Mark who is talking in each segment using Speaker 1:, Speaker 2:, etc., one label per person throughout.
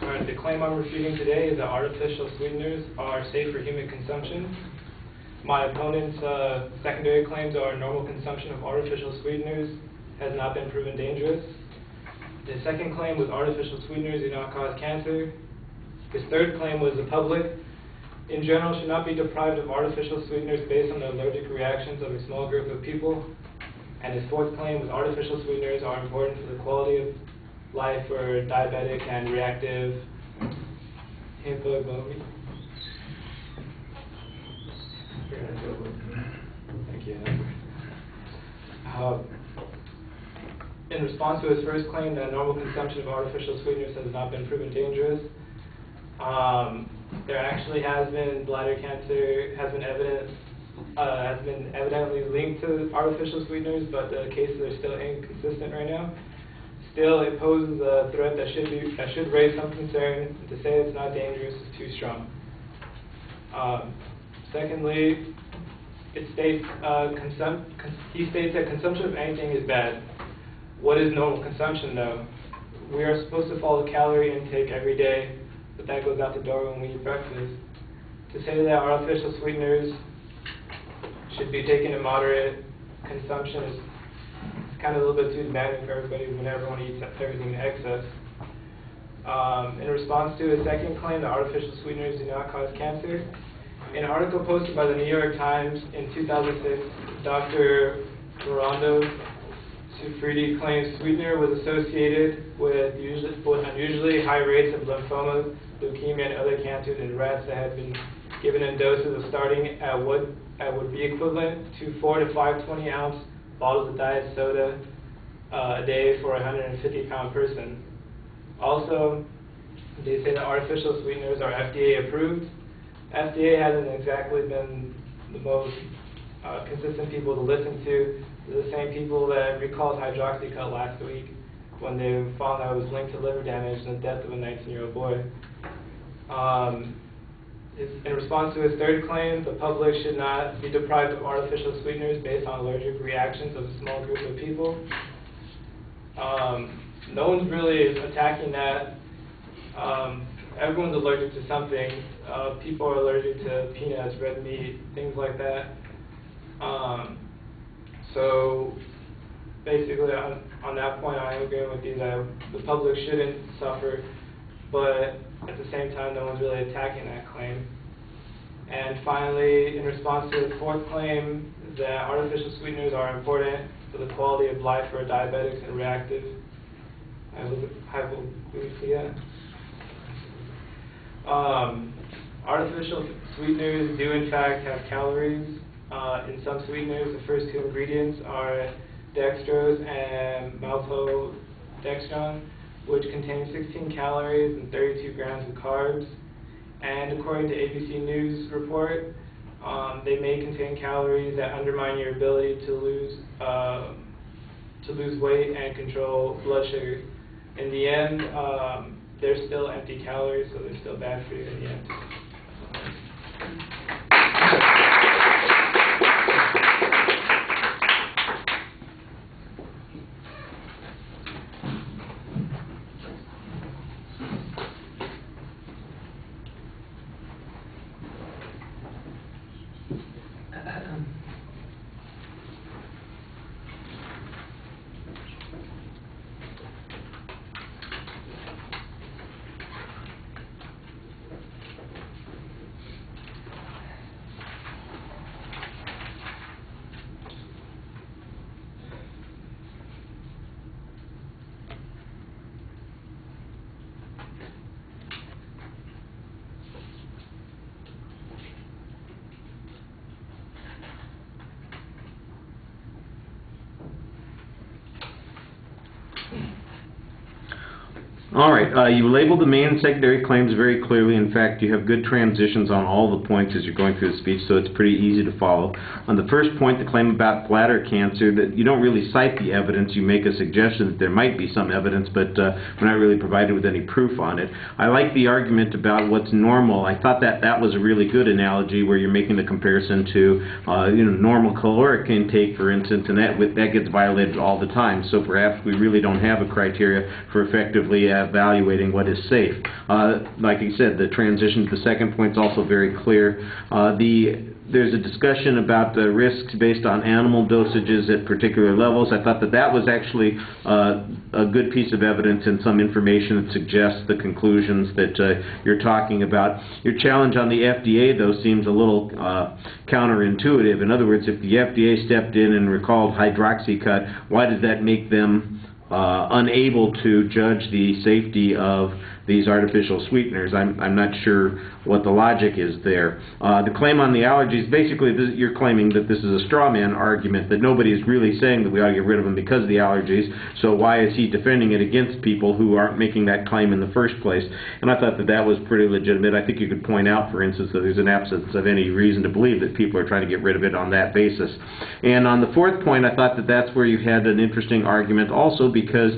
Speaker 1: Alright, the claim I'm refuting today is that artificial sweeteners are safe for human consumption. My opponent's secondary claims are normal consumption of artificial sweeteners has not been proven dangerous. His second claim was artificial sweeteners do not cause cancer. His third claim was the public, in general, should not be deprived of artificial sweeteners based on the allergic reactions of a small group of people. And his fourth claim was artificial sweeteners are important for the quality of life for diabetic and reactive hypoglycemia. Thank you. In response to his first claim that normal consumption of artificial sweeteners has not been proven dangerous, there actually has been bladder cancer has been evidently linked to artificial sweeteners, but the cases are still inconsistent right now. Still, it poses a threat that should raise some concern. To say it's not dangerous is too strong. Secondly, it states he states that consumption of anything is bad. What is normal consumption, though? We are supposed to follow calorie intake every day, but that goes out the door when we eat breakfast. To say that artificial sweeteners should be taken in moderate consumption is kind of a little bit too demanding for everybody when everyone eats everything in excess. In response to his second claim that artificial sweeteners do not cause cancer, in an article posted by the New York Times in 2006, Dr. Armando claims sweetener was associated with unusually high rates of lymphoma, leukemia, and other cancers in rats that had been given in doses of starting at what would be equivalent to 4 to 5 20-ounce bottles of diet soda a day for a 150-pound person. Also, they say that artificial sweeteners are FDA approved. FDA hasn't exactly been the most consistent people to listen to. They're the same people that recalled hydroxycut last week when they found that it was linked to liver damage and the death of a 19-year-old boy. In response to his third claim, the public should not be deprived of artificial sweeteners based on allergic reactions of a small group of people. No one's really attacking that. Everyone's allergic to something. People are allergic to peanuts, red meat, things like that. So basically, on that point, I am agreeing with you that the public shouldn't suffer, but at the same time, no one's really attacking that claim. And finally, in response to the fourth claim that artificial sweeteners are important for the quality of life for diabetics and reactive hypoglycemia. Artificial sweeteners do in fact have calories. In some sweeteners, the first two ingredients are dextrose and maltodextrin, which contain 16 calories and 32 grams of carbs. And according to ABC News report, they may contain calories that undermine your ability to lose weight and control blood sugar. In the end, they're still empty calories, so they're still bad for you in the end.
Speaker 2: All right, you labeled the main and secondary claims very clearly. In fact, you have good transitions on all the points as you're going through the speech, so it's pretty easy to follow. On the first point, the claim about bladder cancer, that you don't really cite the evidence. You make a suggestion that there might be some evidence, but we're not really provided with any proof on it. I like the argument about what's normal. I thought that was a really good analogy where you're making the comparison to normal caloric intake, for instance, and that gets violated all the time. So perhaps we really don't have a criteria for effectively evaluating what is safe. Like I said, the transition to the second point is also very clear. There's a discussion about the risks based on animal dosages at particular levels. I thought that that was actually a good piece of evidence and some information that suggests the conclusions that you're talking about. Your challenge on the FDA, though, seems a little counterintuitive. In other words, if the FDA stepped in and recalled hydroxycut, why does that make them unable to judge the safety of these artificial sweeteners? I'm not sure what the logic is there. The claim on the allergies, basically you're claiming that this is a straw man argument, that nobody is really saying that we ought to get rid of them because of the allergies, so why is he defending it against people who aren't making that claim in the first place? And I thought that that was pretty legitimate. I think you could point out, for instance, that there's an absence of any reason to believe that people are trying to get rid of it on that basis. And on the fourth point, I thought that that's where you had an interesting argument also, because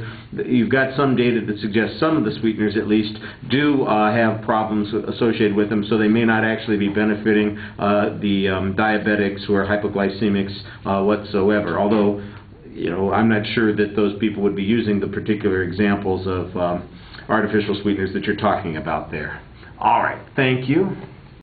Speaker 2: you've got some data that suggests some of the sweeteners at least do have problems associated with them, so they may not actually be benefiting the diabetics who are hypoglycemics whatsoever. Although, you know, I'm not sure that those people would be using the particular examples of artificial sweeteners that you're talking about there. All right, thank you.